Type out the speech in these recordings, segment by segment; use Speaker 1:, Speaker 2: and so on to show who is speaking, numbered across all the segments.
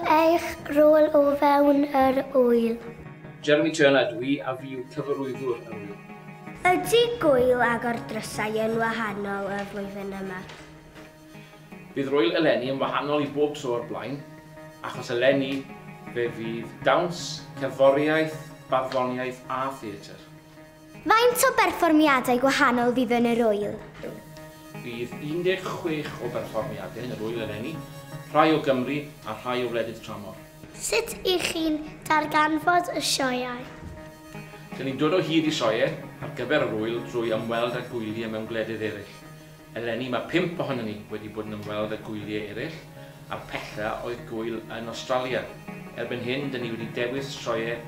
Speaker 1: eich rôl o fewn yr wyl?
Speaker 2: Jeremy Turner dwi a fi yw cyfarwyddwr yr wyl.
Speaker 1: Ydy gwyl Agor Drysau yn wahanol y flwyddyn yma?
Speaker 2: Bydd rwyl eleni yn wahanol i bob tro o'r blaen, achos eleni fe fydd dawns, cerddoriaeth, barddoniaeth a theatr.
Speaker 1: Faint o berfformiadau gwahanol fydd yn yr wyl?
Speaker 2: Bydd 16 o berfformiadau yn yr wyl eleni, rhai o Gymru a rhai o wledydd tramor.
Speaker 1: Sut ych chi'n darganfod y sioeau?
Speaker 2: Dyn ni'n dod o hyd i sioeau ar gyfer yr wyl drwy ymweld â gwyliau mewn gwledydd eraill. Eleni mae 5 ohonyn ni wedi bod yn ymweld â gwyliau eraill, a'r pella oedd gwyl yn Australia. Erbyn hyn, dyn ni wedi dewis sioeau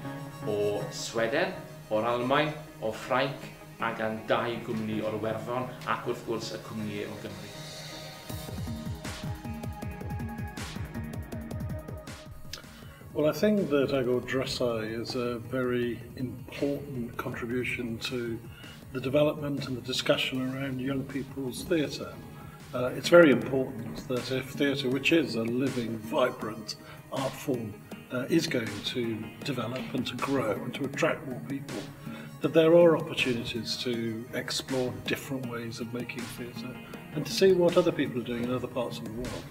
Speaker 2: o Sweden, o'r Almaen, o Ffrainc, a gan 2 gwmni o'r Werddon ac wrth gwrs y cwmnïau o Gymru.
Speaker 3: Well, I think that Agor Drysau is a very important contribution to the development and the discussion around young people's theatre. It's very important that if theatre, which is a living, vibrant art form, is going to develop and to grow and to attract more people, that there are opportunities to explore different ways of making theatre and to see what other people are doing in other parts of the world.